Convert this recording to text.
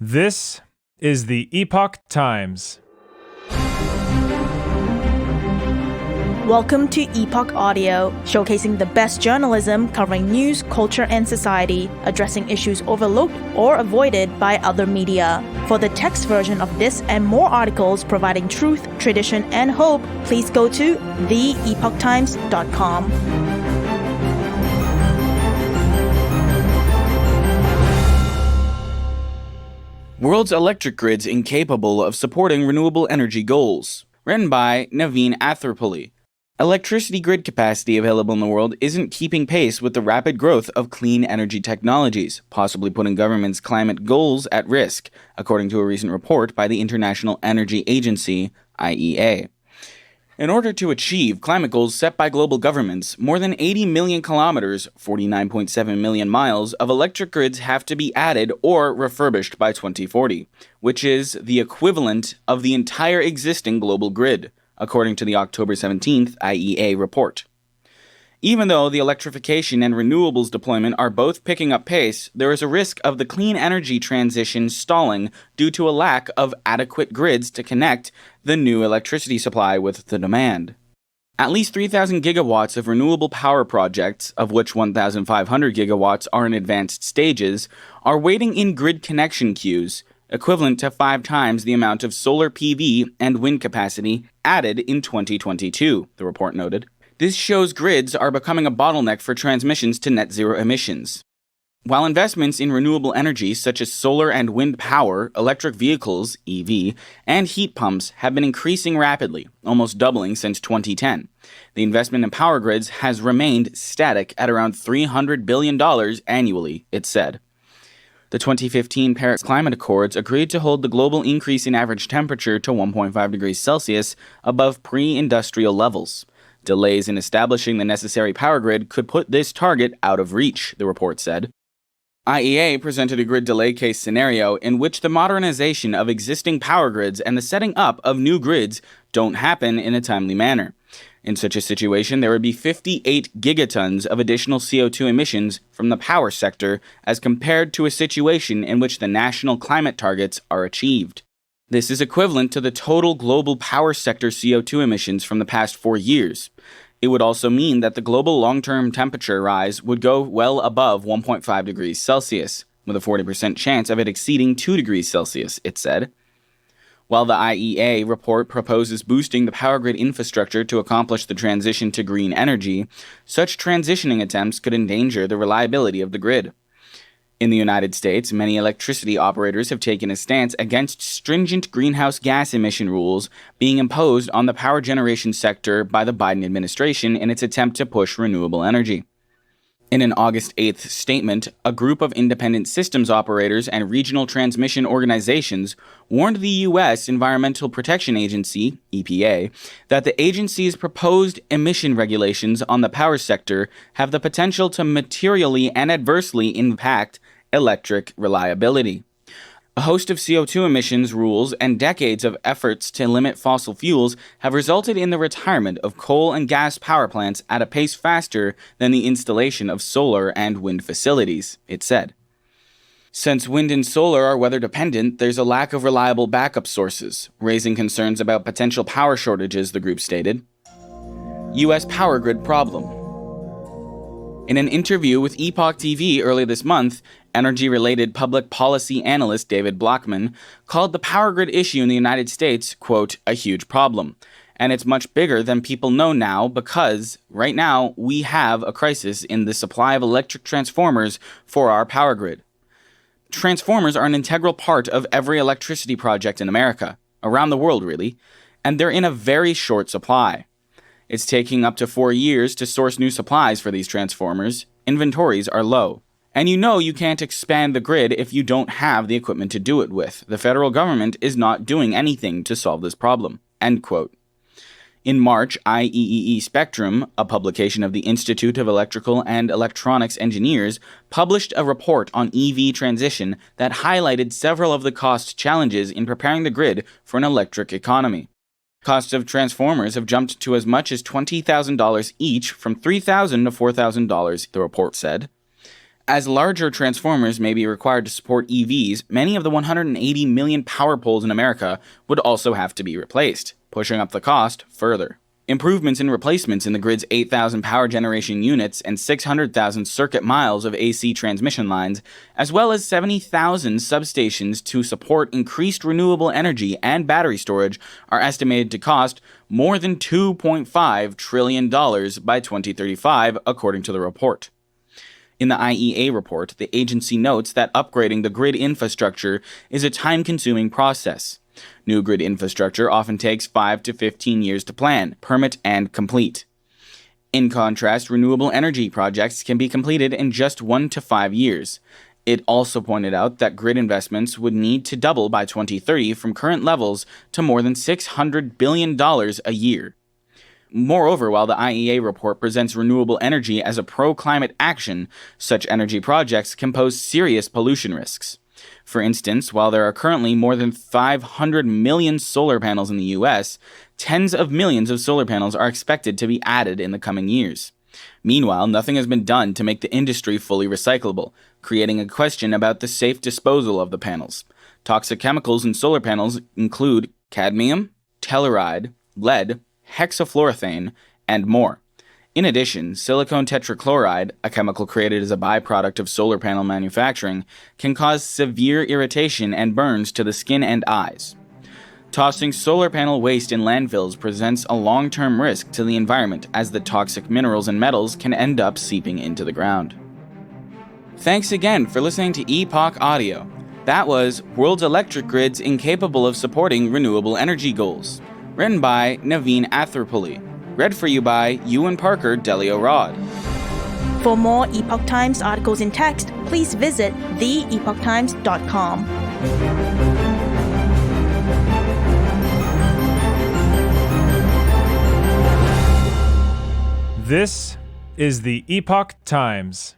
This is the Epoch Times. Welcome to Epoch Audio, showcasing the best journalism covering news, culture, and society, addressing issues overlooked or avoided by other media. For the text version of this and more articles providing truth, tradition, and hope, please go to theepochtimes.com. World's electric grid's incapable of supporting renewable energy goals. Written by Naveen Athapally. Electricity grid capacity available in the world isn't keeping pace with the rapid growth of clean energy technologies, possibly putting governments' climate goals at risk, according to a recent report by the International Energy Agency, IEA. In order to achieve climate goals set by global governments, more than 80 million kilometers, 49.7 million miles, of electric grids have to be added or refurbished by 2040, which is the equivalent of the entire existing global grid, according to the October 17th IEA report. Even though the electrification and renewables deployment are both picking up pace, there is a risk of the clean energy transition stalling due to a lack of adequate grids to connect the new electricity supply with the demand. At least 3,000 gigawatts of renewable power projects, of which 1,500 gigawatts are in advanced stages, are waiting in grid connection queues, equivalent to 5 times the amount of solar PV and wind capacity added in 2022, the report noted. This shows grids are becoming a bottleneck for transmissions to net zero emissions. While investments in renewable energy such as solar and wind power, electric vehicles, EV, and heat pumps have been increasing rapidly, almost doubling since 2010, the investment in power grids has remained static at around $300 billion annually, it said. The 2015 Paris Climate Accords agreed to hold the global increase in average temperature to 1.5 degrees Celsius above pre-industrial levels. Delays in establishing the necessary power grid could put this target out of reach, the report said. IEA presented a grid delay case scenario in which the modernization of existing power grids and the setting up of new grids don't happen in a timely manner. In such a situation, there would be 58 gigatons of additional CO2 emissions from the power sector as compared to a situation in which the national climate targets are achieved. This is equivalent to the total global power sector CO2 emissions from the past 4 years. It would also mean that the global long-term temperature rise would go well above 1.5 degrees Celsius, with a 40% chance of it exceeding 2 degrees Celsius, it said. While the IEA report proposes boosting the power grid infrastructure to accomplish the transition to green energy, such transitioning attempts could endanger the reliability of the grid. In the United States, many electricity operators have taken a stance against stringent greenhouse gas emission rules being imposed on the power generation sector by the Biden administration in its attempt to push renewable energy. In an August 8th statement, a group of independent systems operators and regional transmission organizations warned the U.S. Environmental Protection Agency, EPA, that the agency's proposed emission regulations on the power sector have the potential to materially and adversely impact electric reliability. A host of CO2 emissions rules and decades of efforts to limit fossil fuels have resulted in the retirement of coal and gas power plants at a pace faster than the installation of solar and wind facilities, it said. Since wind and solar are weather-dependent, there's a lack of reliable backup sources, raising concerns about potential power shortages, the group stated. U.S. power grid problem. In an interview with Epoch TV early this month, energy-related public policy analyst David Blockman called the power grid issue in the United States, quote, a huge problem. And it's much bigger than people know now because, right now, we have a crisis in the supply of electric transformers for our power grid. Transformers are an integral part of every electricity project in America, around the world really, and they're in a very short supply. It's taking up to 4 years to source new supplies for these transformers. Inventories are low. And you can't expand the grid if you don't have the equipment to do it with. The federal government is not doing anything to solve this problem. End quote. In March, IEEE Spectrum, a publication of the Institute of Electrical and Electronics Engineers, published a report on EV transition that highlighted several of the cost challenges in preparing the grid for an electric economy. Costs of transformers have jumped to as much as $20,000 each, from $3,000 to $4,000, the report said. As larger transformers may be required to support EVs, many of the 180 million power poles in America would also have to be replaced, pushing up the cost further. Improvements and replacements in the grid's 8,000 power generation units and 600,000 circuit miles of AC transmission lines, as well as 70,000 substations to support increased renewable energy and battery storage, are estimated to cost more than $2.5 trillion by 2035, according to the report. In the IEA report, the agency notes that upgrading the grid infrastructure is a time-consuming process. New grid infrastructure often takes 5 to 15 years to plan, permit, and complete. In contrast, renewable energy projects can be completed in just 1 to 5 years. It also pointed out that grid investments would need to double by 2030 from current levels to more than $600 billion a year. Moreover, while the IEA report presents renewable energy as a pro-climate action, such energy projects can pose serious pollution risks. For instance, while there are currently more than 500 million solar panels in the US, tens of millions of solar panels are expected to be added in the coming years. Meanwhile, nothing has been done to make the industry fully recyclable, creating a question about the safe disposal of the panels. Toxic chemicals in solar panels include cadmium, telluride, lead, hexafluorothane, and more. In addition, silicon tetrachloride, a chemical created as a byproduct of solar panel manufacturing, can cause severe irritation and burns to the skin and eyes. Tossing solar panel waste in landfills presents a long-term risk to the environment, as the toxic minerals and metals can end up seeping into the ground. Thanks again for listening to Epoch Audio. That was World's Electric Grids Incapable of Supporting Renewable Energy Goals, written by Naveen Atherpally. Read for you by Ewan Parker Delio Rod. For more Epoch Times articles in text, please visit theepochtimes.com. This is the Epoch Times.